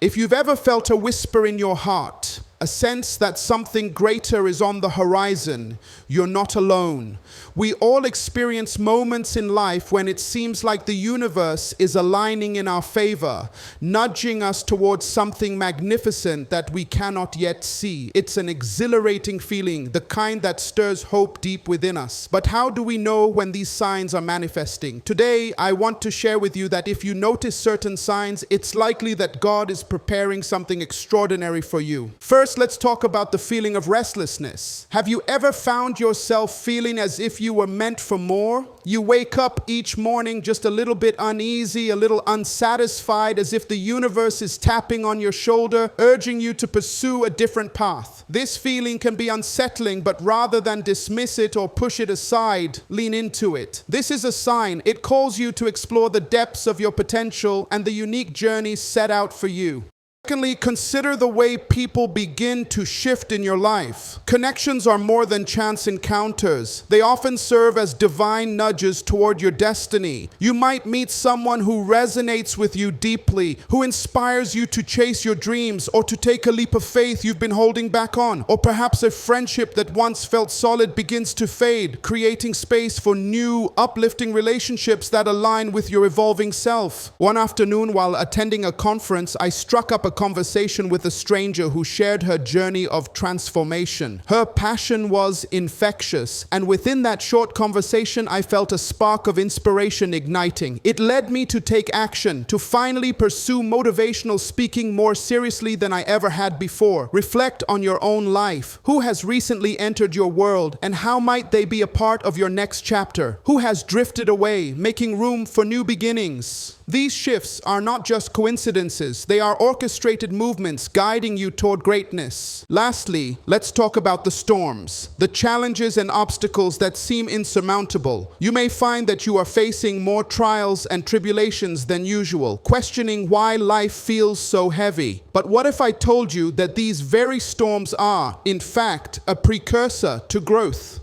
If you've ever felt a whisper in your heart, a sense that something greater is on the horizon, you're not alone. We all experience moments in life when it seems like the universe is aligning in our favor, nudging us towards something magnificent that we cannot yet see. It's an exhilarating feeling, the kind that stirs hope deep within us. But how do we know when these signs are manifesting? Today, I want to share with you that if you notice certain signs, it's likely that God is preparing something extraordinary for you. First, let's talk about the feeling of restlessness. Have you ever found yourself feeling as if you were meant for more? You wake up each morning just a little bit uneasy, a little unsatisfied, as if the universe is tapping on your shoulder, urging you to pursue a different path. This feeling can be unsettling, but rather than dismiss it or push it aside, lean into it. This is a sign. It calls you to explore the depths of your potential and the unique journey set out for you. Secondly, consider the way people begin to shift in your life. Connections are more than chance encounters. They often serve as divine nudges toward your destiny. You might meet someone who resonates with you deeply, who inspires you to chase your dreams or to take a leap of faith you've been holding back on. Or perhaps a friendship that once felt solid begins to fade, creating space for new, uplifting relationships that align with your evolving self. One afternoon, while attending a conference, I struck up a conversation with a stranger who shared her journey of transformation. Her passion was infectious, and within that short conversation, I felt a spark of inspiration igniting. It led me to take action, to finally pursue motivational speaking more seriously than I ever had before. Reflect on your own life. Who has recently entered your world, and how might they be a part of your next chapter? Who has drifted away, making room for new beginnings? These shifts are not just coincidences, they are orchestrated movements guiding you toward greatness. Lastly, let's talk about the storms, the challenges and obstacles that seem insurmountable. You may find that you are facing more trials and tribulations than usual, questioning why life feels so heavy. But what if I told you that these very storms are, in fact, a precursor to growth?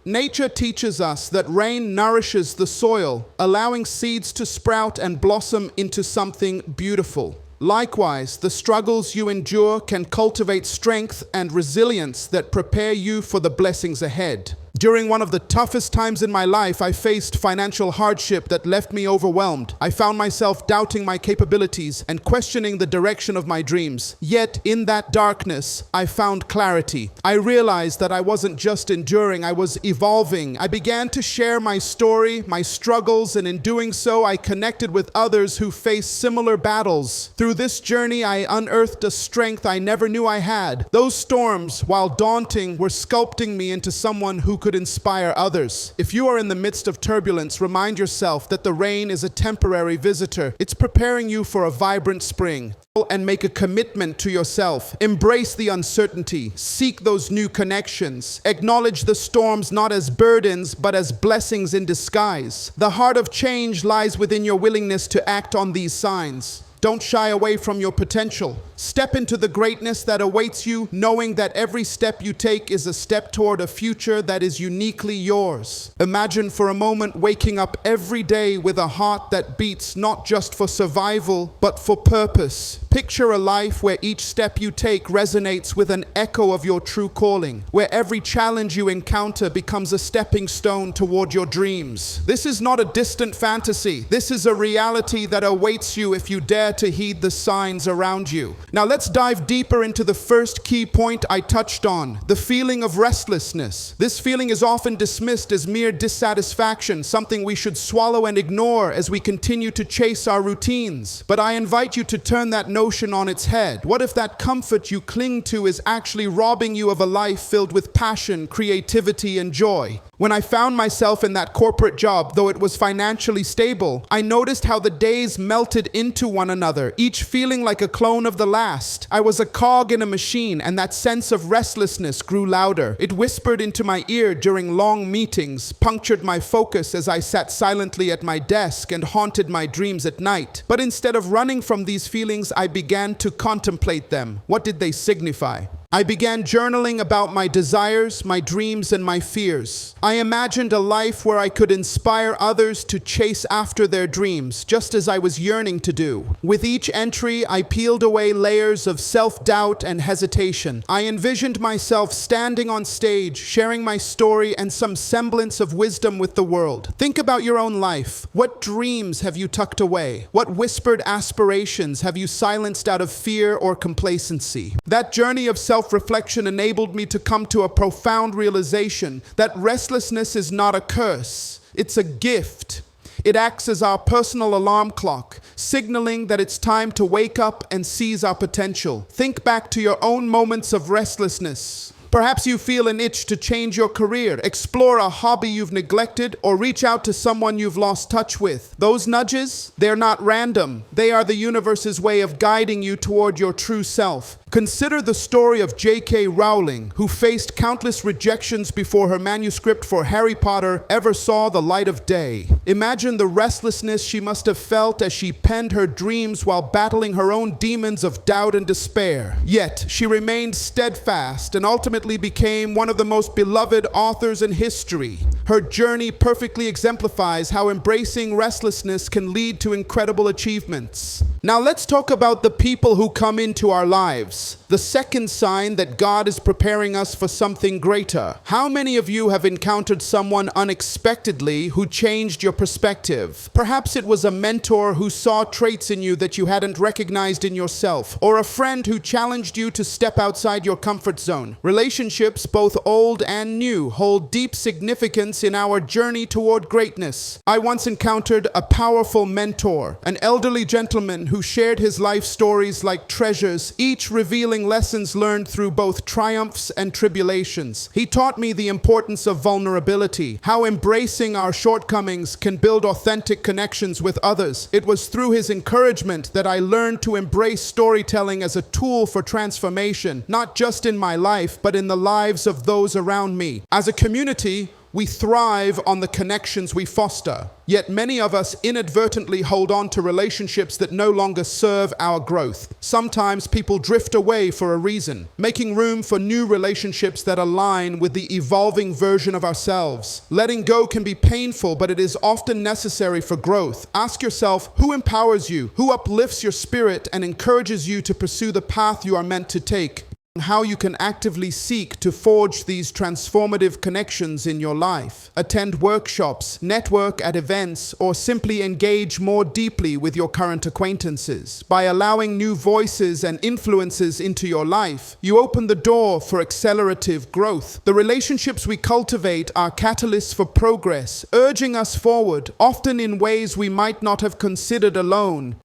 Nature teaches us that rain nourishes the soil, allowing seeds to sprout and blossom into something beautiful. Likewise, the struggles you endure can cultivate strength and resilience that prepare you for the blessings ahead. During one of the toughest times in my life, I faced financial hardship that left me overwhelmed. I found myself doubting my capabilities and questioning the direction of my dreams. Yet, in that darkness, I found clarity. I realized that I wasn't just enduring, I was evolving. I began to share my story, my struggles, and in doing so, I connected with others who faced similar battles. Through this journey, I unearthed a strength I never knew I had. Those storms, while daunting, were sculpting me into someone who could inspire others. If you are in the midst of turbulence, remind yourself that the rain is a temporary visitor. It's preparing you for a vibrant spring. And make a commitment to yourself. Embrace the uncertainty. Seek those new connections. Acknowledge the storms not as burdens, but as blessings in disguise. The heart of change lies within your willingness to act on these signs. Don't shy away from your potential. Step into the greatness that awaits you, knowing that every step you take is a step toward a future that is uniquely yours. Imagine for a moment waking up every day with a heart that beats not just for survival, but for purpose. Picture a life where each step you take resonates with an echo of your true calling, where every challenge you encounter becomes a stepping stone toward your dreams. This is not a distant fantasy. This is a reality that awaits you if you dare to heed the signs around you. Now let's dive deeper into the first key point I touched on, the feeling of restlessness. This feeling is often dismissed as mere dissatisfaction, something we should swallow and ignore as we continue to chase our routines. But I invite you to turn that notion on its head. What if that comfort you cling to is actually robbing you of a life filled with passion, creativity, and joy? When I found myself in that corporate job, though it was financially stable, I noticed how the days melted into one another, each feeling like a clone of the last. I was a cog in a machine, and that sense of restlessness grew louder. It whispered into my ear during long meetings, punctured my focus as I sat silently at my desk, and haunted my dreams at night. But instead of running from these feelings, I began to contemplate them. What did they signify? I began journaling about my desires, my dreams, and my fears. I imagined a life where I could inspire others to chase after their dreams, just as I was yearning to do. With each entry, I peeled away layers of self-doubt and hesitation. I envisioned myself standing on stage, sharing my story and some semblance of wisdom with the world. Think about your own life. What dreams have you tucked away? What whispered aspirations have you silenced out of fear or complacency? That journey of self-reflection enabled me to come to a profound realization that restlessness is not a curse, it's a gift. It acts as our personal alarm clock, signaling that it's time to wake up and seize our potential. Think back to your own moments of restlessness. Perhaps you feel an itch to change your career, explore a hobby you've neglected, or reach out to someone you've lost touch with. Those nudges, they're not random. They are the universe's way of guiding you toward your true self. Consider the story of J.K. Rowling, who faced countless rejections before her manuscript for Harry Potter ever saw the light of day. Imagine the restlessness she must have felt as she penned her dreams while battling her own demons of doubt and despair. Yet, she remained steadfast and ultimately became one of the most beloved authors in history. Her journey perfectly exemplifies how embracing restlessness can lead to incredible achievements. Now let's talk about the people who come into our lives. The second sign that God is preparing us for something greater. How many of you have encountered someone unexpectedly who changed your perspective? Perhaps it was a mentor who saw traits in you that you hadn't recognized in yourself, or a friend who challenged you to step outside your comfort zone. Relationships, both old and new, hold deep significance in our journey toward greatness. I once encountered a powerful mentor, an elderly gentleman who shared his life stories like treasures, each revealing lessons learned through both triumphs and tribulations. He taught me the importance of vulnerability, how embracing our shortcomings can build authentic connections with others. It was through his encouragement that I learned to embrace storytelling as a tool for transformation, not just in my life, but in the lives of those around me. As a community, we thrive on the connections we foster. Yet many of us inadvertently hold on to relationships that no longer serve our growth. Sometimes people drift away for a reason, making room for new relationships that align with the evolving version of ourselves. Letting go can be painful, but it is often necessary for growth. Ask yourself, who empowers you? Who uplifts your spirit and encourages you to pursue the path you are meant to take? How you can actively seek to forge these transformative connections in your life. Attend workshops, network at events, or simply engage more deeply with your current acquaintances. By allowing new voices and influences into your life, you open the door for accelerative growth. The relationships we cultivate are catalysts for progress, urging us forward, often in ways we might not have considered alone.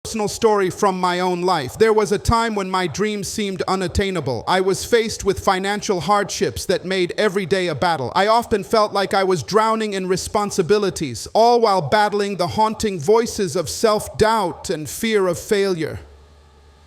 Personal story from my own life. There was a time when my dreams seemed unattainable. I was faced with financial hardships that made every day a battle. I often felt like I was drowning in responsibilities, all while battling the haunting voices of self-doubt and fear of failure.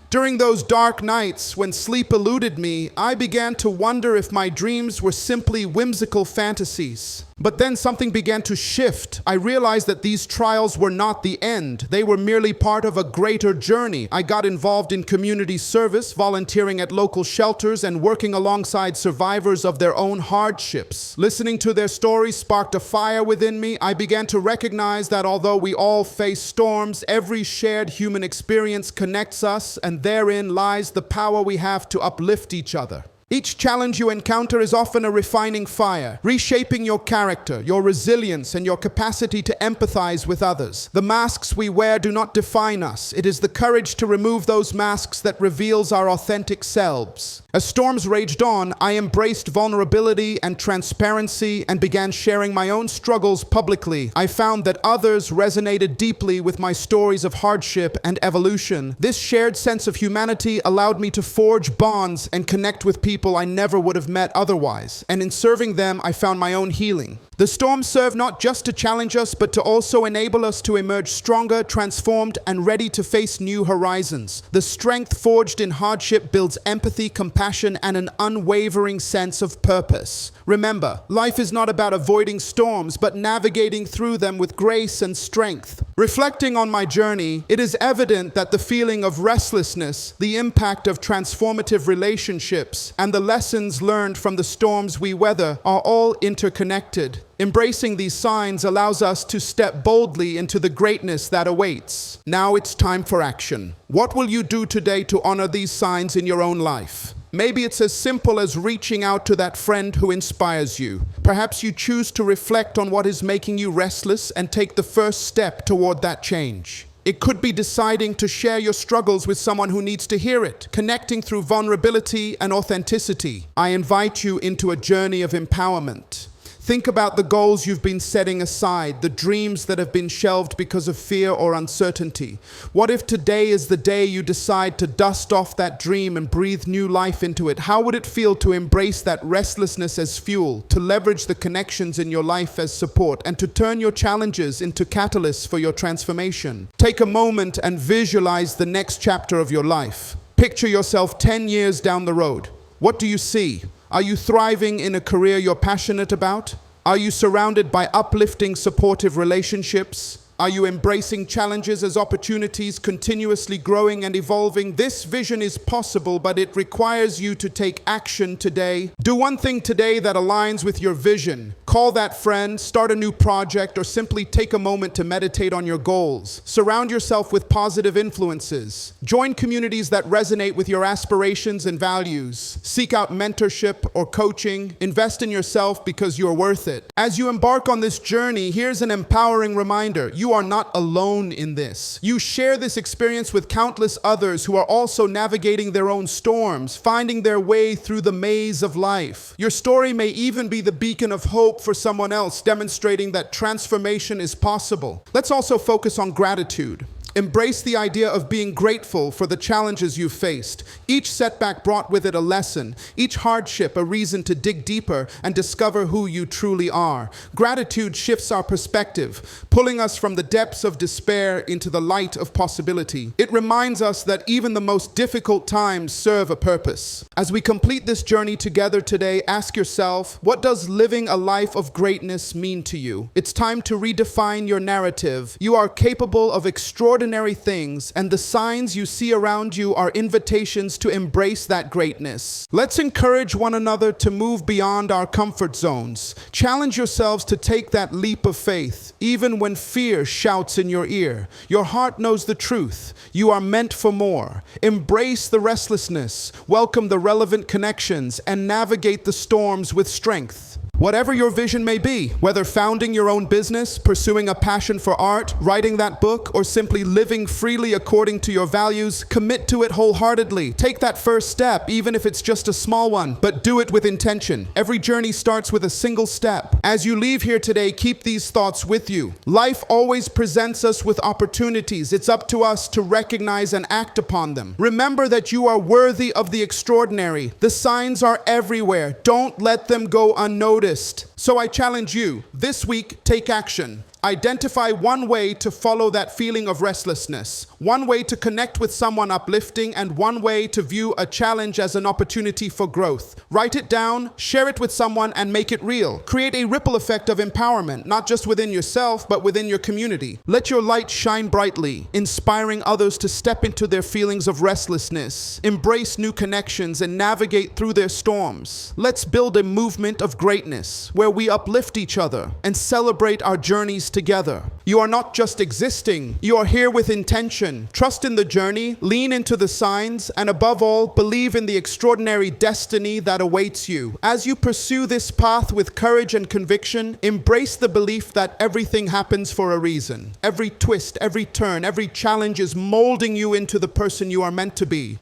During those dark nights when sleep eluded me, I began to wonder if my dreams were simply whimsical fantasies. But then something began to shift. I realized that these trials were not the end. They were merely part of a greater journey. I got involved in community service, volunteering at local shelters and working alongside survivors of their own hardships. Listening to their stories sparked a fire within me. I began to recognize that although we all face storms, every shared human experience connects us, and therein lies the power we have to uplift each other. Each challenge you encounter is often a refining fire, reshaping your character, your resilience, and your capacity to empathize with others. The masks we wear do not define us. It is the courage to remove those masks that reveals our authentic selves. As storms raged on, I embraced vulnerability and transparency and began sharing my own struggles publicly. I found that others resonated deeply with my stories of hardship and evolution. This shared sense of humanity allowed me to forge bonds and connect with people I never would have met otherwise. And in serving them, I found my own healing. The storms serve not just to challenge us, but to also enable us to emerge stronger, transformed, and ready to face new horizons. The strength forged in hardship builds empathy, compassion, and an unwavering sense of purpose. Remember, life is not about avoiding storms, but navigating through them with grace and strength. Reflecting on my journey, it is evident that the feeling of restlessness, the impact of transformative relationships, and the lessons learned from the storms we weather are all interconnected. Embracing these signs allows us to step boldly into the greatness that awaits. Now it's time for action. What will you do today to honor these signs in your own life? Maybe it's as simple as reaching out to that friend who inspires you. Perhaps you choose to reflect on what is making you restless and take the first step toward that change. It could be deciding to share your struggles with someone who needs to hear it, connecting through vulnerability and authenticity. I invite you into a journey of empowerment. Think about the goals you've been setting aside, the dreams that have been shelved because of fear or uncertainty. What if today is the day you decide to dust off that dream and breathe new life into it? How would it feel to embrace that restlessness as fuel, to leverage the connections in your life as support, and to turn your challenges into catalysts for your transformation? Take a moment and visualize the next chapter of your life. Picture yourself 10 years down the road. What do you see? Are you thriving in a career you're passionate about? Are you surrounded by uplifting, supportive relationships? Are you embracing challenges as opportunities, continuously growing and evolving? This vision is possible, but it requires you to take action today. Do one thing today that aligns with your vision. Call that friend, start a new project, or simply take a moment to meditate on your goals. Surround yourself with positive influences. Join communities that resonate with your aspirations and values. Seek out mentorship or coaching. Invest in yourself because you're worth it. As you embark on this journey, here's an empowering reminder. You are not alone in this. You share this experience with countless others who are also navigating their own storms, finding their way through the maze of life. Your story may even be the beacon of hope for someone else, demonstrating that transformation is possible. Let's also focus on gratitude. Embrace the idea of being grateful for the challenges you've faced. Each setback brought with it a lesson, each hardship a reason to dig deeper and discover who you truly are. Gratitude shifts our perspective, pulling us from the depths of despair into the light of possibility. It reminds us that even the most difficult times serve a purpose. As we complete this journey together today, ask yourself, what does living a life of greatness mean to you? It's time to redefine your narrative. You are capable of extraordinary things, and the signs you see around you are invitations to embrace that greatness. Let's encourage one another to move beyond our comfort zones. Challenge yourselves to take that leap of faith, even when fear shouts in your ear. Your heart knows the truth. You are meant for more. Embrace the restlessness, welcome the relevant connections, and navigate the storms with strength. Whatever your vision may be, whether founding your own business, pursuing a passion for art, writing that book, or simply living freely according to your values, commit to it wholeheartedly. Take that first step, even if it's just a small one, but do it with intention. Every journey starts with a single step. As you leave here today, keep these thoughts with you. Life always presents us with opportunities. It's up to us to recognize and act upon them. Remember that you are worthy of the extraordinary. The signs are everywhere. Don't let them go unnoticed. So I challenge you, this week, take action. Identify one way to follow that feeling of restlessness, one way to connect with someone uplifting, and one way to view a challenge as an opportunity for growth. Write it down, share it with someone, and make it real. Create a ripple effect of empowerment, not just within yourself, but within your community. Let your light shine brightly, inspiring others to step into their feelings of restlessness, embrace new connections, and navigate through their storms. Let's build a movement of greatness, where we uplift each other and celebrate our journeys together. You are not just existing, you are here with intention. Trust in the journey, lean into the signs, and above all, believe in the extraordinary destiny that awaits you. As you pursue this path with courage and conviction, embrace the belief that everything happens for a reason. Every twist, every turn, every challenge is molding you into the person you are meant to be.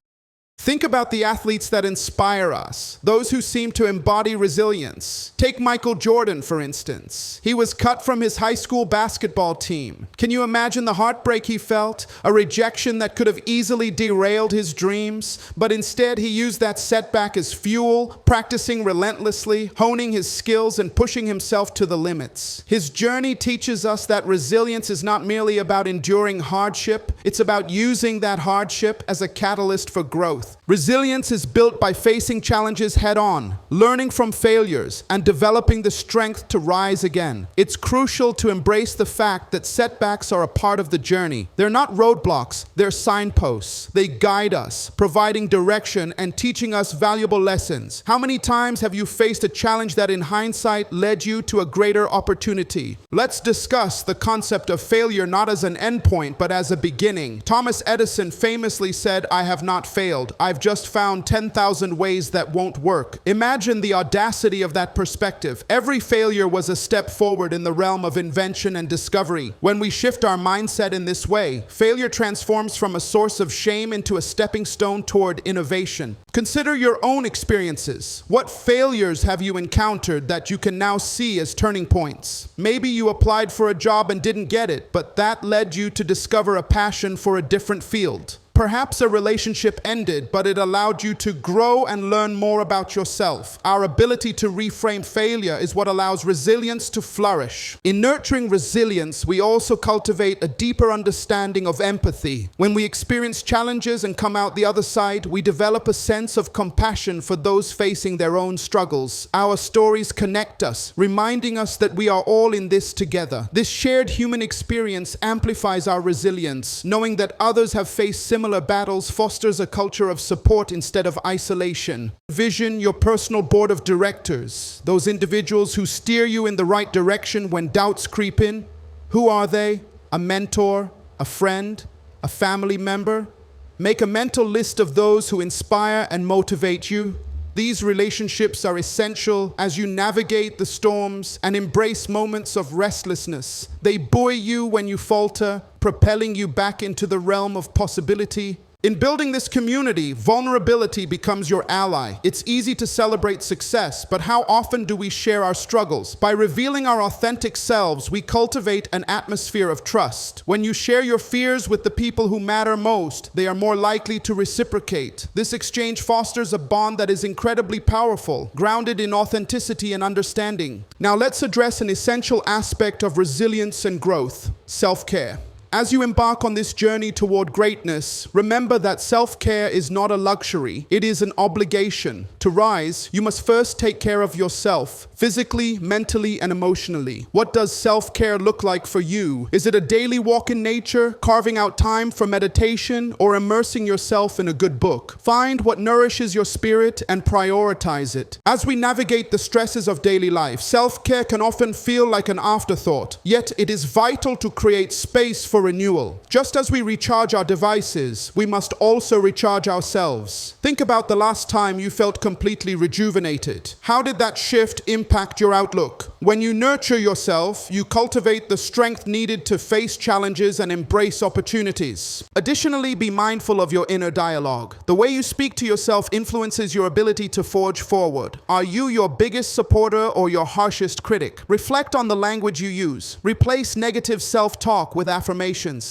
Think about the athletes that inspire us, those who seem to embody resilience. Take Michael Jordan, for instance. He was cut from his high school basketball team. Can you imagine the heartbreak he felt? A rejection that could have easily derailed his dreams, but instead he used that setback as fuel, practicing relentlessly, honing his skills and pushing himself to the limits. His journey teaches us that resilience is not merely about enduring hardship, it's about using that hardship as a catalyst for growth. Resilience is built by facing challenges head-on, learning from failures, and developing the strength to rise again. It's crucial to embrace the fact that setbacks are a part of the journey. They're not roadblocks, they're signposts. They guide us, providing direction and teaching us valuable lessons. How many times have you faced a challenge that in hindsight led you to a greater opportunity? Let's discuss the concept of failure not as an endpoint, but as a beginning. Thomas Edison famously said, "I have not failed. I've just found 10,000 ways that won't work." Imagine the audacity of that perspective. Every failure was a step forward in the realm of invention and discovery. When we shift our mindset in this way, failure transforms from a source of shame into a stepping stone toward innovation. Consider your own experiences. What failures have you encountered that you can now see as turning points? Maybe you applied for a job and didn't get it, but that led you to discover a passion for a different field. Perhaps a relationship ended, but it allowed you to grow and learn more about yourself. Our ability to reframe failure is what allows resilience to flourish. In nurturing resilience, we also cultivate a deeper understanding of empathy. When we experience challenges and come out the other side, we develop a sense of compassion for those facing their own struggles. Our stories connect us, reminding us that we are all in this together. This shared human experience amplifies our resilience. Knowing that others have faced similar battles fosters a culture of support instead of isolation. Vision your personal board of directors, those individuals who steer you in the right direction when doubts creep in. Who are they? A mentor, a friend, a family member? Make a mental list of those who inspire and motivate you. These relationships are essential as you navigate the storms and embrace moments of restlessness. They buoy you when you falter, propelling you back into the realm of possibility. In building this community, vulnerability becomes your ally. It's easy to celebrate success, but how often do we share our struggles? By revealing our authentic selves, we cultivate an atmosphere of trust. When you share your fears with the people who matter most, they are more likely to reciprocate. This exchange fosters a bond that is incredibly powerful, grounded in authenticity and understanding. Now let's address an essential aspect of resilience and growth: self-care. As you embark on this journey toward greatness, remember that self-care is not a luxury, it is an obligation. To rise, you must first take care of yourself, physically, mentally, and emotionally. What does self-care look like for you? Is it a daily walk in nature, carving out time for meditation, or immersing yourself in a good book? Find what nourishes your spirit and prioritize it. As we navigate the stresses of daily life, self-care can often feel like an afterthought, yet it is vital to create space for renewal. Just as we recharge our devices, we must also recharge ourselves. Think about the last time you felt completely rejuvenated. How did that shift impact your outlook? When you nurture yourself, you cultivate the strength needed to face challenges and embrace opportunities. Additionally, be mindful of your inner dialogue. The way you speak to yourself influences your ability to forge forward. Are you your biggest supporter or your harshest critic? Reflect on the language you use. Replace negative self-talk with affirmation.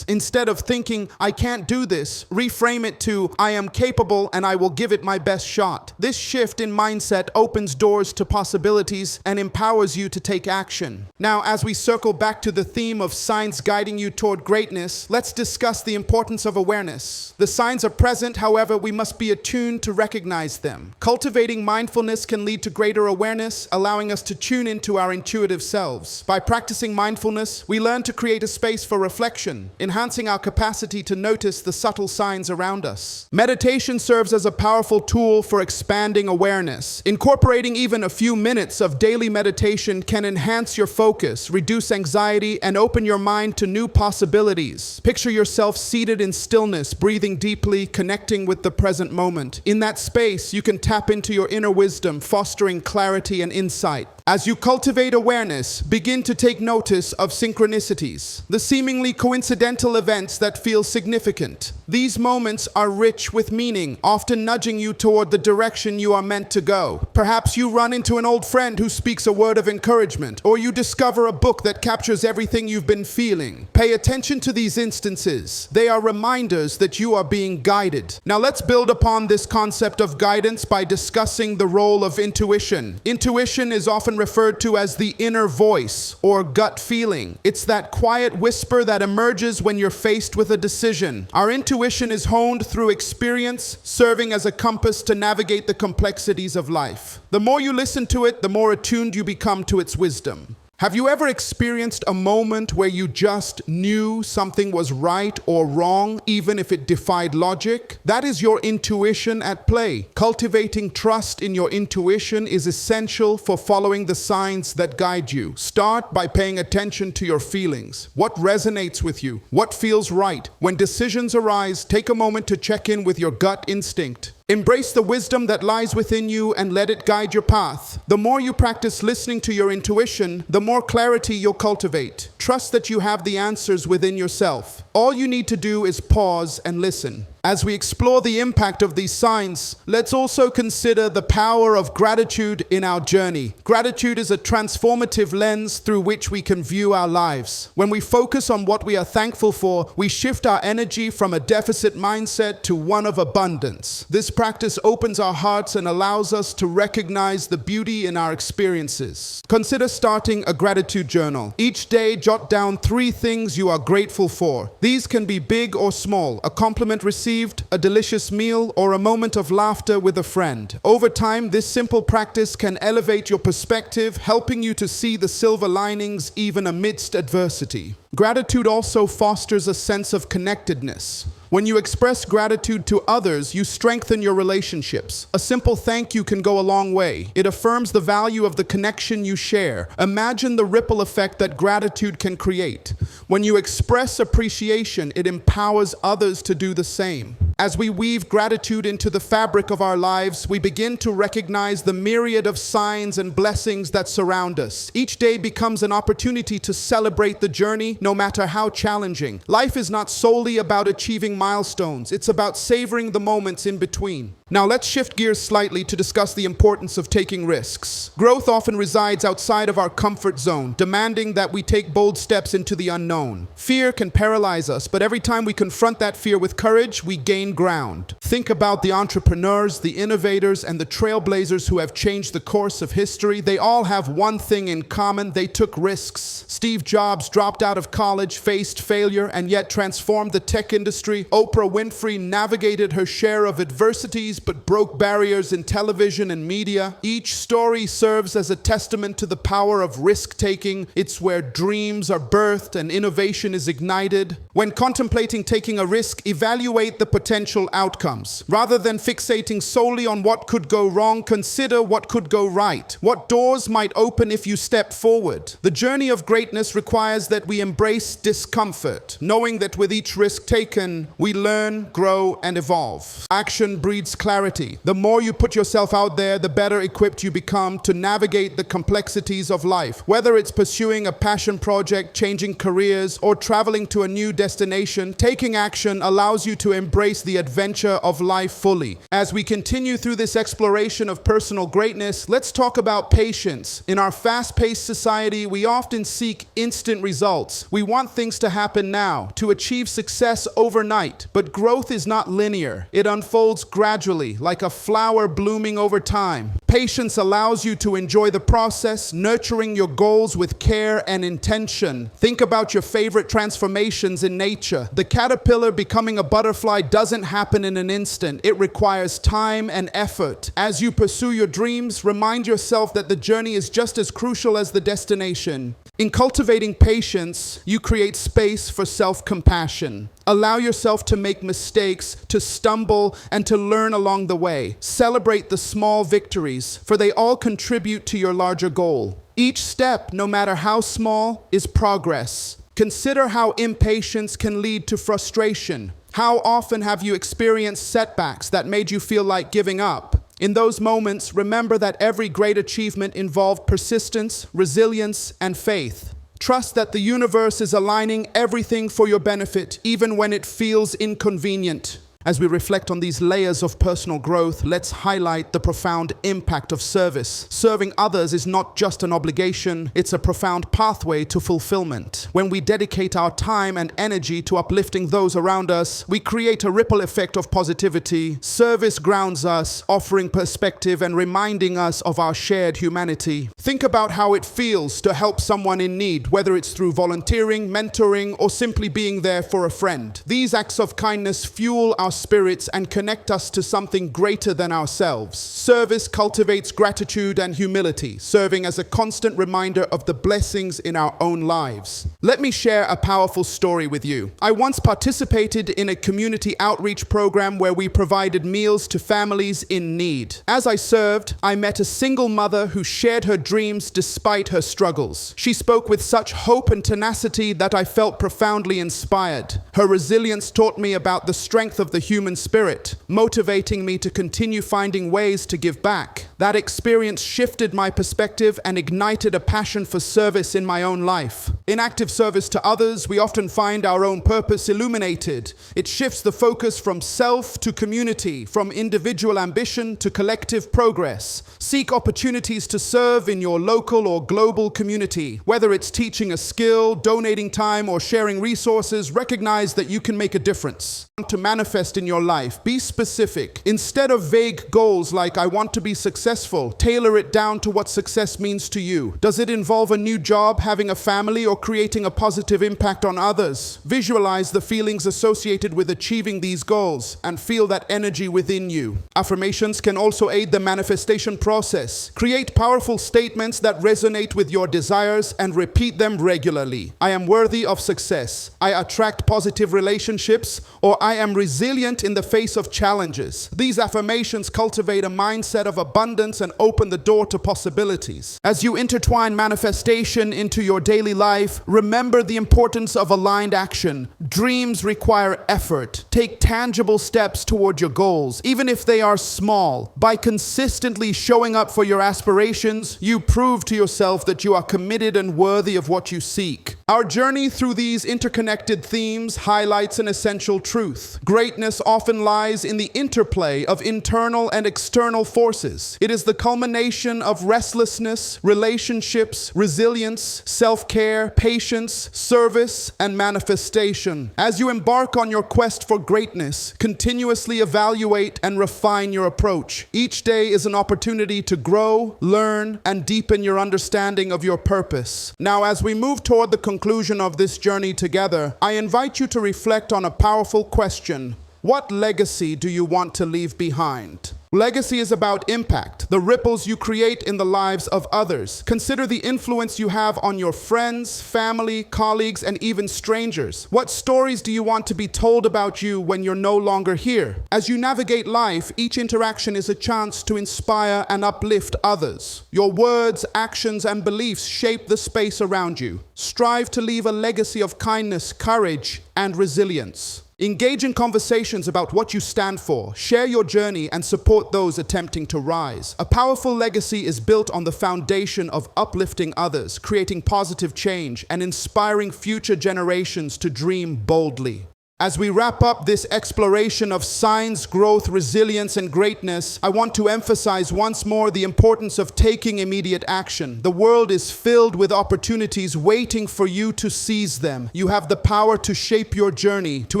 Instead of thinking, "I can't do this," reframe it to, "I am capable and I will give it my best shot." This shift in mindset opens doors to possibilities and empowers you to take action. Now, as we circle back to the theme of signs guiding you toward greatness, let's discuss the importance of awareness. The signs are present, however, we must be attuned to recognize them. Cultivating mindfulness can lead to greater awareness, allowing us to tune into our intuitive selves. By practicing mindfulness, we learn to create a space for reflection, enhancing our capacity to notice the subtle signs around us. Meditation serves as a powerful tool for expanding awareness. Incorporating even a few minutes of daily meditation can enhance your focus, reduce anxiety, and open your mind to new possibilities. Picture yourself seated in stillness, breathing deeply, connecting with the present moment. In that space, you can tap into your inner wisdom, fostering clarity and insight. As you cultivate awareness, begin to take notice of synchronicities, the seemingly coincidental events that feel significant. These moments are rich with meaning, often nudging you toward the direction you are meant to go. Perhaps you run into an old friend who speaks a word of encouragement, or you discover a book that captures everything you've been feeling. Pay attention to these instances. They are reminders that you are being guided. Now let's build upon this concept of guidance by discussing the role of intuition. Intuition is often referred to as the inner voice or gut feeling. It's that quiet whisper that emerges when you're faced with a decision. Our intuition is honed through experience, serving as a compass to navigate the complexities of life. The more you listen to it, the more attuned you become to its wisdom. Have you ever experienced a moment where you just knew something was right or wrong, even if it defied logic? That is your intuition at play. Cultivating trust in your intuition is essential for following the signs that guide you. Start by paying attention to your feelings. What resonates with you? What feels right? When decisions arise, take a moment to check in with your gut instinct. Embrace the wisdom that lies within you and let it guide your path. The more you practice listening to your intuition, the more clarity you'll cultivate. Trust that you have the answers within yourself. All you need to do is pause and listen. As we explore the impact of these signs, let's also consider the power of gratitude in our journey. Gratitude is a transformative lens through which we can view our lives. When we focus on what we are thankful for, we shift our energy from a deficit mindset to one of abundance. This practice opens our hearts and allows us to recognize the beauty in our experiences. Consider starting a gratitude journal. Each day, jot down 3 things you are grateful for. These can be big or small, a compliment received, a delicious meal, or a moment of laughter with a friend. Over time, this simple practice can elevate your perspective, helping you to see the silver linings even amidst adversity. Gratitude also fosters a sense of connectedness. When you express gratitude to others, you strengthen your relationships. A simple thank you can go a long way. It affirms the value of the connection you share. Imagine the ripple effect that gratitude can create. When you express appreciation, it empowers others to do the same. As we weave gratitude into the fabric of our lives, we begin to recognize the myriad of signs and blessings that surround us. Each day becomes an opportunity to celebrate the journey, no matter how challenging. Life is not solely about achieving milestones. It's about savoring the moments in between. Now let's shift gears slightly to discuss the importance of taking risks. Growth often resides outside of our comfort zone, demanding that we take bold steps into the unknown. Fear can paralyze us, but every time we confront that fear with courage, we gain ground. Think about the entrepreneurs, the innovators, and the trailblazers who have changed the course of history. They all have one thing in common: they took risks. Steve Jobs dropped out of college, faced failure, and yet transformed the tech industry. Oprah Winfrey navigated her share of adversities but broke barriers in television and media. Each story serves as a testament to the power of risk-taking. It's where dreams are birthed and innovation is ignited. When contemplating taking a risk, evaluate the potential outcomes. Rather than fixating solely on what could go wrong, consider what could go right. What doors might open if you step forward. The journey of greatness requires that we embrace discomfort, knowing that with each risk taken, we learn, grow, and evolve. Action breeds clarity. The more you put yourself out there, the better equipped you become to navigate the complexities of life. Whether it's pursuing a passion project, changing careers, or traveling to a new destination, taking action allows you to embrace the adventure of life fully. As we continue through this exploration of personal greatness, let's talk about patience. In our fast-paced society, we often seek instant results. We want things to happen now, to achieve success overnight. But growth is not linear. It unfolds gradually, like a flower blooming over time. Patience allows you to enjoy the process, nurturing your goals with care and intention. Think about your favorite transformations in nature. The caterpillar becoming a butterfly doesn't happen in an instant. It requires time and effort. As you pursue your dreams, remind yourself that the journey is just as crucial as the destination. In cultivating patience, you create space for self-compassion. Allow yourself to make mistakes, to stumble, and to learn along the way. Celebrate the small victories, for they all contribute to your larger goal. Each step, no matter how small, is progress. Consider how impatience can lead to frustration. How often have you experienced setbacks that made you feel like giving up? In those moments, remember that every great achievement involved persistence, resilience, and faith. Trust that the universe is aligning everything for your benefit, even when it feels inconvenient. As we reflect on these layers of personal growth, let's highlight the profound impact of service. Serving others is not just an obligation, it's a profound pathway to fulfillment. When we dedicate our time and energy to uplifting those around us, we create a ripple effect of positivity. Service grounds us, offering perspective and reminding us of our shared humanity. Think about how it feels to help someone in need, whether it's through volunteering, mentoring, or simply being there for a friend. These acts of kindness fuel our spirits and connect us to something greater than ourselves. Service cultivates gratitude and humility, serving as a constant reminder of the blessings in our own lives. Let me share a powerful story with you. I once participated in a community outreach program where we provided meals to families in need. As I served, I met a single mother who shared her dreams despite her struggles. She spoke with such hope and tenacity that I felt profoundly inspired. Her resilience taught me about the strength of the human spirit, motivating me to continue finding ways to give back. That experience shifted my perspective and ignited a passion for service in my own life. In active service to others, we often find our own purpose illuminated. It shifts the focus from self to community, from individual ambition to collective progress. Seek opportunities to serve in your local or global community. Whether it's teaching a skill, donating time, or sharing resources, recognize that you can make a difference. To manifest in your life, be specific. Instead of vague goals like "I want to be successful," tailor it down to what success means to you. Does it involve a new job, having a family, or creating a positive impact on others? Visualize the feelings associated with achieving these goals and feel that energy within you. Affirmations can also aid the manifestation process. Create powerful statements that resonate with your desires and repeat them regularly. I am worthy of success. I attract positive relationships, or I am resilient in the face of challenges. These affirmations cultivate a mindset of abundance and open the door to possibilities. As you intertwine manifestation into your daily life, remember the importance of aligned action. Dreams require effort. Take tangible steps toward your goals, even if they are small. By consistently showing up for your aspirations, you prove to yourself that you are committed and worthy of what you seek. Our journey through these interconnected themes highlights an essential truth. Greatness often lies in the interplay of internal and external forces. It is the culmination of restlessness, relationships, resilience, self-care, patience, service, and manifestation. As you embark on your quest for greatness, continuously evaluate and refine your approach. Each day is an opportunity to grow, learn, and deepen your understanding of your purpose. Now, as we move toward the conclusion of this journey together, I invite you to reflect on a powerful question. What legacy do you want to leave behind? Legacy is about impact, the ripples you create in the lives of others. Consider the influence you have on your friends, family, colleagues, and even strangers. What stories do you want to be told about you when you're no longer here? As you navigate life, each interaction is a chance to inspire and uplift others. Your words, actions, and beliefs shape the space around you. Strive to leave a legacy of kindness, courage, and resilience. Engage in conversations about what you stand for, share your journey, and support those attempting to rise. A powerful legacy is built on the foundation of uplifting others, creating positive change, and inspiring future generations to dream boldly. As we wrap up this exploration of science, growth, resilience, and greatness, I want to emphasize once more the importance of taking immediate action. The world is filled with opportunities waiting for you to seize them. You have the power to shape your journey, to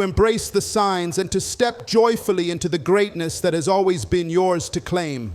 embrace the signs, and to step joyfully into the greatness that has always been yours to claim.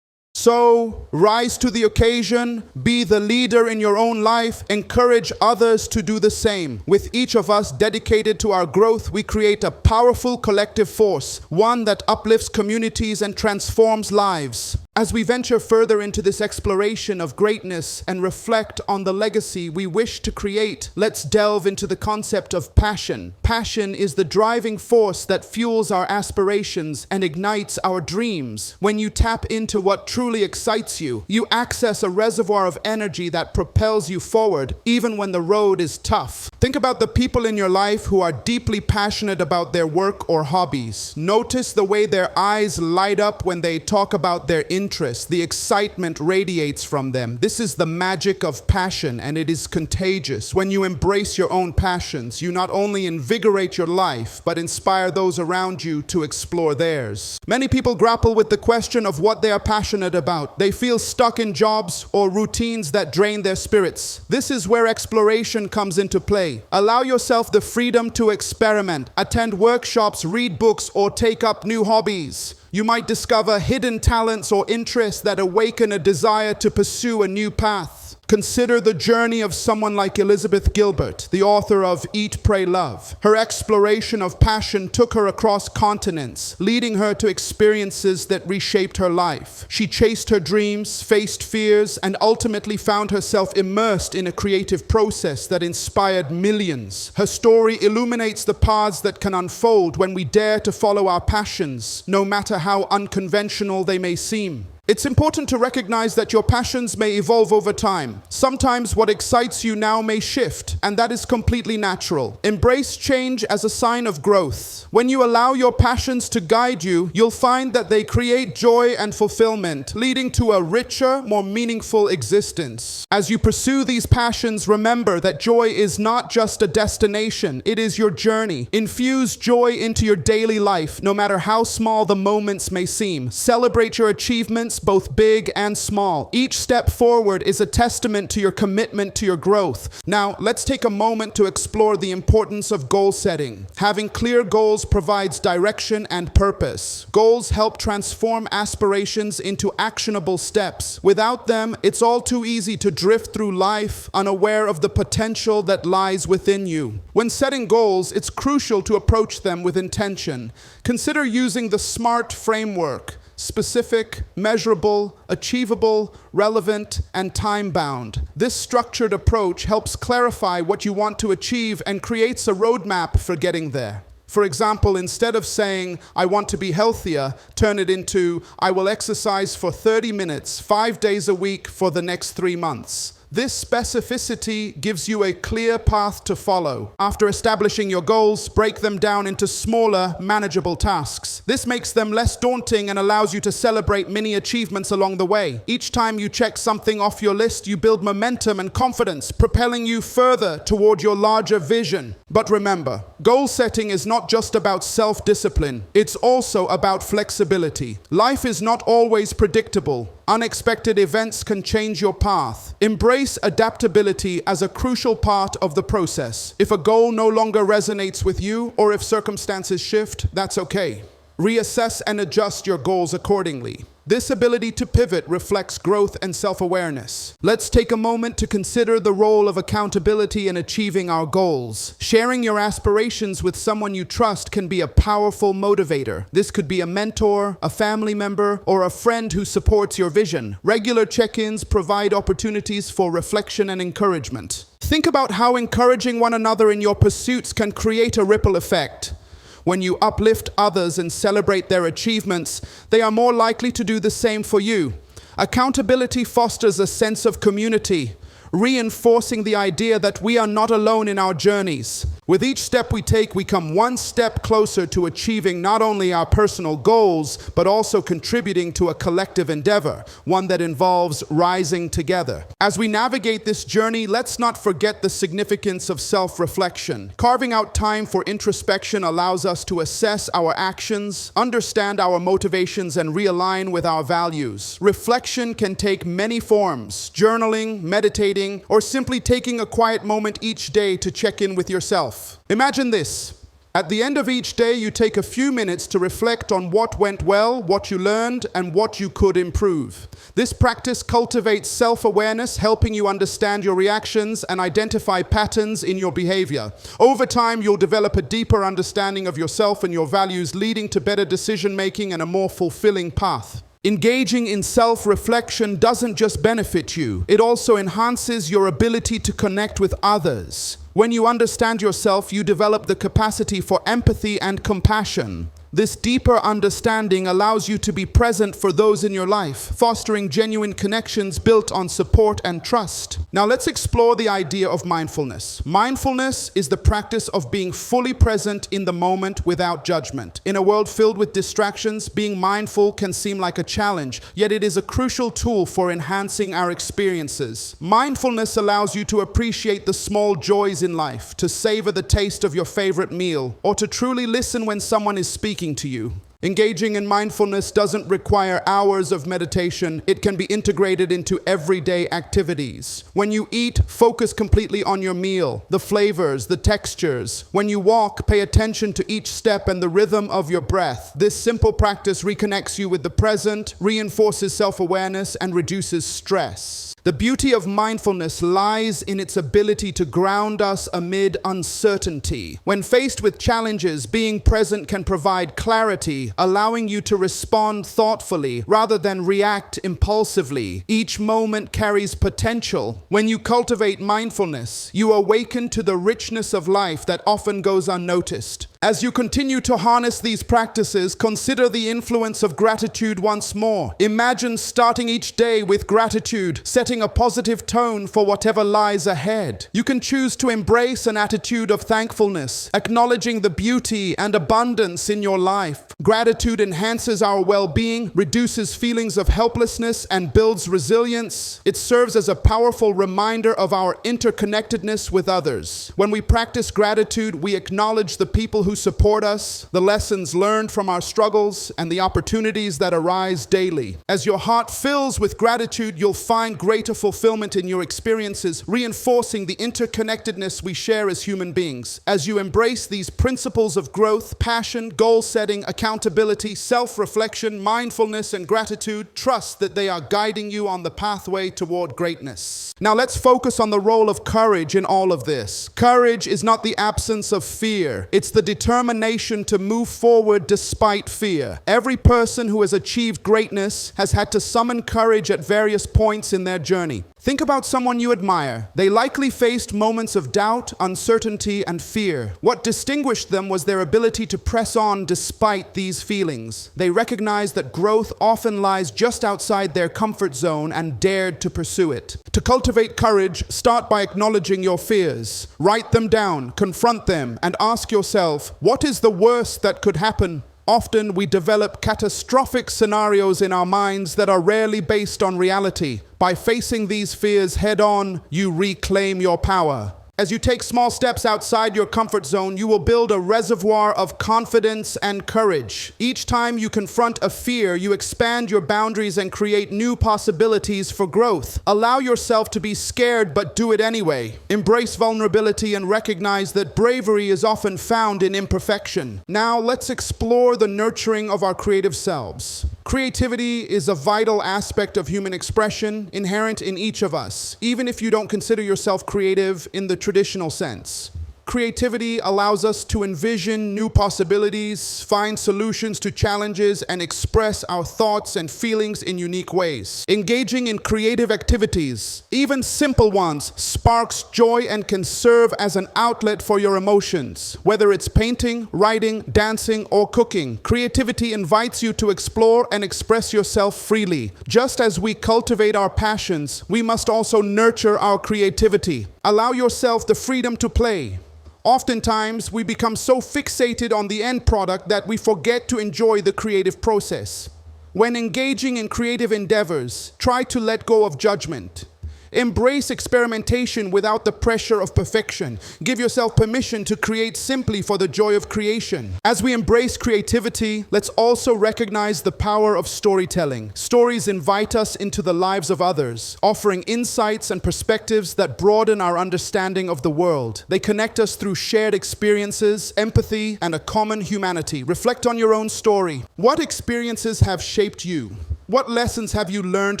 So, rise to the occasion, be the leader in your own life, encourage others to do the same. With each of us dedicated to our growth, we create a powerful collective force, one that uplifts communities and transforms lives. As we venture further into this exploration of greatness and reflect on the legacy we wish to create, let's delve into the concept of passion. Passion is the driving force that fuels our aspirations and ignites our dreams. When you tap into what truly excites you, you access a reservoir of energy that propels you forward, even when the road is tough. Think about the people in your life who are deeply passionate about their work or hobbies. Notice the way their eyes light up when they talk about their interest. The excitement radiates from them. This is the magic of passion, and it is contagious. When you embrace your own passions, you not only invigorate your life, but inspire those around you to explore theirs. Many people grapple with the question of what they are passionate about. They feel stuck in jobs or routines that drain their spirits. This is where exploration comes into play. Allow yourself the freedom to experiment, attend workshops, read books, or take up new hobbies. You might discover hidden talents or interests that awaken a desire to pursue a new path. Consider the journey of someone like Elizabeth Gilbert, the author of Eat, Pray, Love. Her exploration of passion took her across continents, leading her to experiences that reshaped her life. She chased her dreams, faced fears, and ultimately found herself immersed in a creative process that inspired millions. Her story illuminates the paths that can unfold when we dare to follow our passions, no matter how unconventional they may seem. It's important to recognize that your passions may evolve over time. Sometimes what excites you now may shift, and that is completely natural. Embrace change as a sign of growth. When you allow your passions to guide you, you'll find that they create joy and fulfillment, leading to a richer, more meaningful existence. As you pursue these passions, remember that joy is not just a destination, it is your journey. Infuse joy into your daily life, no matter how small the moments may seem. Celebrate your achievements, both big and small. Each step forward is a testament to your commitment to your growth. Now, let's take a moment to explore the importance of goal setting. Having clear goals provides direction and purpose. Goals help transform aspirations into actionable steps. Without them, it's all too easy to drift through life unaware of the potential that lies within you. When setting goals, it's crucial to approach them with intention. Consider using the SMART framework: specific, measurable, achievable, relevant, and time-bound. This structured approach helps clarify what you want to achieve and creates a roadmap for getting there. For example, instead of saying, "I want to be healthier," turn it into, "I will exercise for 30 minutes, 5 days a week for the next 3 months." This specificity gives you a clear path to follow. After establishing your goals, break them down into smaller, manageable tasks. This makes them less daunting and allows you to celebrate mini achievements along the way. Each time you check something off your list, you build momentum and confidence, propelling you further toward your larger vision. But remember, goal setting is not just about self-discipline. It's also about flexibility. Life is not always predictable. Unexpected events can change your path. Embrace adaptability as a crucial part of the process. If a goal no longer resonates with you, or if circumstances shift, that's okay. Reassess and adjust your goals accordingly. This ability to pivot reflects growth and self-awareness. Let's take a moment to consider the role of accountability in achieving our goals. Sharing your aspirations with someone you trust can be a powerful motivator. This could be a mentor, a family member, or a friend who supports your vision. Regular check-ins provide opportunities for reflection and encouragement. Think about how encouraging one another in your pursuits can create a ripple effect. When you uplift others and celebrate their achievements, they are more likely to do the same for you. Accountability fosters a sense of community, reinforcing the idea that we are not alone in our journeys. With each step we take, we come one step closer to achieving not only our personal goals, but also contributing to a collective endeavor, one that involves rising together. As we navigate this journey, let's not forget the significance of self-reflection. Carving out time for introspection allows us to assess our actions, understand our motivations, and realign with our values. Reflection can take many forms: journaling, meditating, or simply taking a quiet moment each day to check in with yourself. Imagine this. At the end of each day, you take a few minutes to reflect on what went well, what you learned, and what you could improve. This practice cultivates self-awareness, helping you understand your reactions and identify patterns in your behavior. Over time, you'll develop a deeper understanding of yourself and your values, leading to better decision-making and a more fulfilling path. Engaging in self-reflection doesn't just benefit you, it also enhances your ability to connect with others. When you understand yourself, you develop the capacity for empathy and compassion. This deeper understanding allows you to be present for those in your life, fostering genuine connections built on support and trust. Now let's explore the idea of mindfulness. Mindfulness is the practice of being fully present in the moment without judgment. In a world filled with distractions, being mindful can seem like a challenge, yet it is a crucial tool for enhancing our experiences. Mindfulness allows you to appreciate the small joys in life, to savor the taste of your favorite meal, or to truly listen when someone is speaking to you. Engaging in mindfulness doesn't require hours of meditation. It can be integrated into everyday activities. When you eat, focus completely on your meal, the flavors, the textures. When you walk, pay attention to each step and the rhythm of your breath. This simple practice reconnects you with the present, reinforces self-awareness, and reduces stress. The beauty of mindfulness lies in its ability to ground us amid uncertainty. When faced with challenges, being present can provide clarity, allowing you to respond thoughtfully rather than react impulsively. Each moment carries potential. When you cultivate mindfulness, you awaken to the richness of life that often goes unnoticed. As you continue to harness these practices, consider the influence of gratitude once more. Imagine starting each day with gratitude, setting a positive tone for whatever lies ahead. You can choose to embrace an attitude of thankfulness, acknowledging the beauty and abundance in your life. Gratitude enhances our well-being, reduces feelings of helplessness, and builds resilience. It serves as a powerful reminder of our interconnectedness with others. When we practice gratitude, we acknowledge the people who support us, the lessons learned from our struggles, and the opportunities that arise daily. As your heart fills with gratitude, you'll find greater fulfillment in your experiences, reinforcing the interconnectedness we share as human beings. As you embrace these principles of growth, passion, goal setting, accountability, self-reflection, mindfulness, and gratitude, trust that they are guiding you on the pathway toward greatness. Now let's focus on the role of courage in all of this. Courage is not the absence of fear. It's the determination to move forward despite fear. Every person who has achieved greatness has had to summon courage at various points in their journey. Think about someone you admire. They likely faced moments of doubt, uncertainty, and fear. What distinguished them was their ability to press on despite these feelings. They recognized that growth often lies just outside their comfort zone and dared to pursue it. To cultivate courage, start by acknowledging your fears. Write them down, confront them, and ask yourself, what is the worst that could happen? Often we develop catastrophic scenarios in our minds that are rarely based on reality. By facing these fears head-on, you reclaim your power. As you take small steps outside your comfort zone, you will build a reservoir of confidence and courage. Each time you confront a fear, you expand your boundaries and create new possibilities for growth. Allow yourself to be scared, but do it anyway. Embrace vulnerability and recognize that bravery is often found in imperfection. Now, let's explore the nurturing of our creative selves. Creativity is a vital aspect of human expression, inherent in each of us, even if you don't consider yourself creative in the traditional sense. Creativity allows us to envision new possibilities, find solutions to challenges, and express our thoughts and feelings in unique ways. Engaging in creative activities, even simple ones, sparks joy and can serve as an outlet for your emotions. Whether it's painting, writing, dancing, or cooking, creativity invites you to explore and express yourself freely. Just as we cultivate our passions, we must also nurture our creativity. Allow yourself the freedom to play. Oftentimes, we become so fixated on the end product that we forget to enjoy the creative process. When engaging in creative endeavors, try to let go of judgment. Embrace experimentation without the pressure of perfection. Give yourself permission to create simply for the joy of creation. As we embrace creativity, let's also recognize the power of storytelling. Stories invite us into the lives of others, offering insights and perspectives that broaden our understanding of the world. They connect us through shared experiences, empathy, and a common humanity. Reflect on your own story. What experiences have shaped you? What lessons have you learned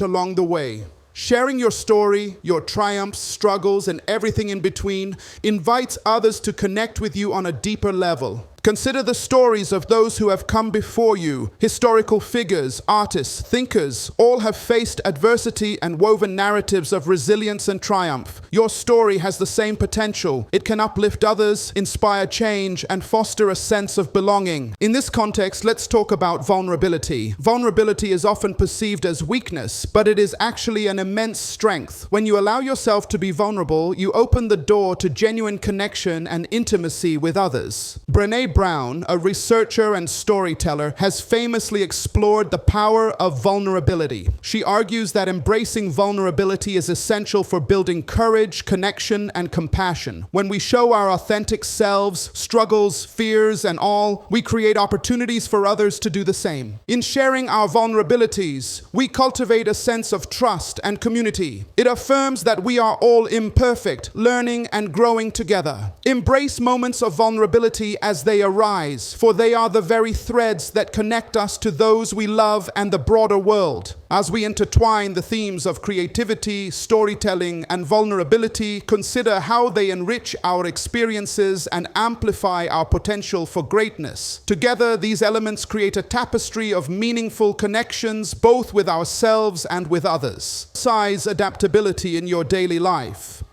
along the way? Sharing your story, your triumphs, struggles, and everything in between invites others to connect with you on a deeper level. Consider the stories of those who have come before you. Historical figures, artists, thinkers, all have faced adversity and woven narratives of resilience and triumph. Your story has the same potential. It can uplift others, inspire change, and foster a sense of belonging. In this context, let's talk about vulnerability. Vulnerability is often perceived as weakness, but it is actually an immense strength. When you allow yourself to be vulnerable, you open the door to genuine connection and intimacy with others. Brené Brown, a researcher and storyteller, has famously explored the power of vulnerability. She argues that embracing vulnerability is essential for building courage, connection, and compassion. When we show our authentic selves, struggles, fears, and all, we create opportunities for others to do the same. In sharing our vulnerabilities, we cultivate a sense of trust and community. It affirms that we are all imperfect, learning and growing together. Embrace moments of vulnerability as they arise, for they are the very threads that connect us to those we love and the broader world. As we intertwine the themes of creativity, storytelling, and vulnerability, consider how they enrich our experiences and amplify our potential for greatness. Together, these elements create a tapestry of meaningful connections, both with ourselves and with others. Size adaptability in your daily life.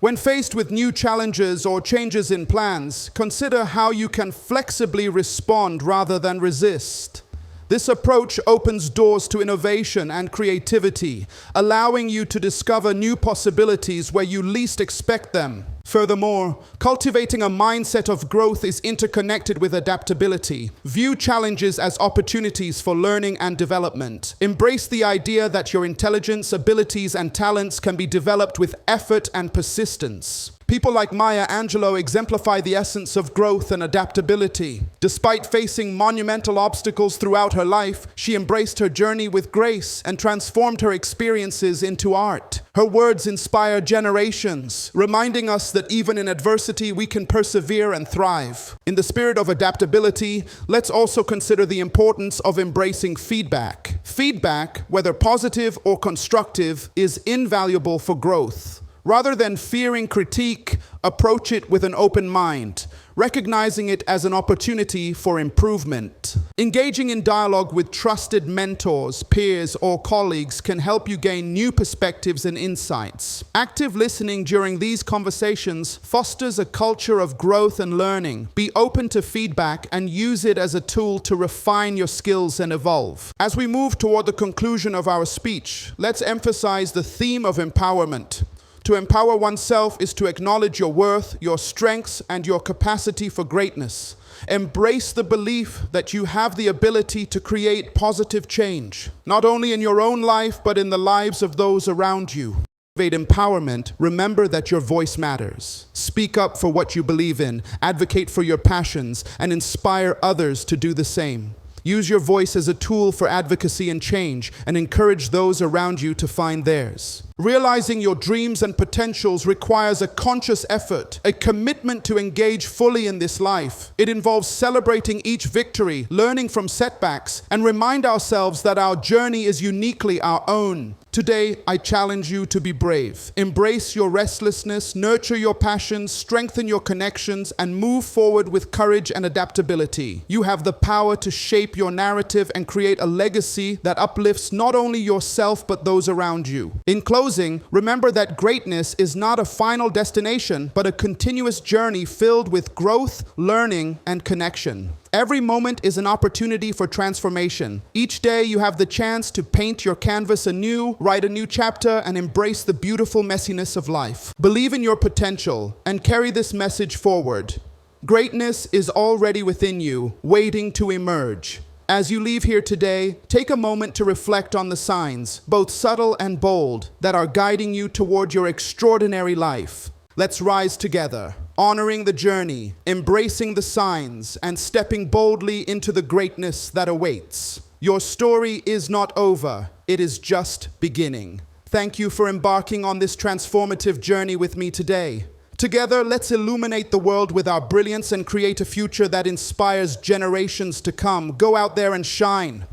When faced with new challenges or changes in plans, consider how you can flexibly respond rather than resist. This approach opens doors to innovation and creativity, allowing you to discover new possibilities where you least expect them. Furthermore, cultivating a mindset of growth is interconnected with adaptability. View challenges as opportunities for learning and development. Embrace the idea that your intelligence, abilities, and talents can be developed with effort and persistence. People like Maya Angelou exemplify the essence of growth and adaptability. Despite facing monumental obstacles throughout her life, she embraced her journey with grace and transformed her experiences into art. Her words inspire generations, reminding us that even in adversity, we can persevere and thrive. In the spirit of adaptability, let's also consider the importance of embracing feedback. Feedback, whether positive or constructive, is invaluable for growth. Rather than fearing critique, approach it with an open mind, recognizing it as an opportunity for improvement. Engaging in dialogue with trusted mentors, peers, or colleagues can help you gain new perspectives and insights. Active listening during these conversations fosters a culture of growth and learning. Be open to feedback and use it as a tool to refine your skills and evolve. As we move toward the conclusion of our speech, let's emphasize the theme of empowerment. To empower oneself is to acknowledge your worth, your strengths, and your capacity for greatness. Embrace the belief that you have the ability to create positive change, not only in your own life, but in the lives of those around you. Cultivate empowerment. Remember that your voice matters. Speak up for what you believe in, advocate for your passions, and inspire others to do the same. Use your voice as a tool for advocacy and change, and encourage those around you to find theirs. Realizing your dreams and potentials requires a conscious effort, a commitment to engage fully in this life. It involves celebrating each victory, learning from setbacks, and remind ourselves that our journey is uniquely our own. Today, I challenge you to be brave. Embrace your restlessness, nurture your passions, strengthen your connections, and move forward with courage and adaptability. You have the power to shape your narrative and create a legacy that uplifts not only yourself but those around you. In closing, remember that greatness is not a final destination, but a continuous journey filled with growth, learning, and connection. Every moment is an opportunity for transformation. Each day you have the chance to paint your canvas anew, write a new chapter, and embrace the beautiful messiness of life. Believe in your potential and carry this message forward. Greatness is already within you, waiting to emerge. As you leave here today, take a moment to reflect on the signs, both subtle and bold, that are guiding you toward your extraordinary life. Let's rise together, honoring the journey, embracing the signs, and stepping boldly into the greatness that awaits. Your story is not over, it is just beginning. Thank you for embarking on this transformative journey with me today. Together, let's illuminate the world with our brilliance and create a future that inspires generations to come. Go out there and shine.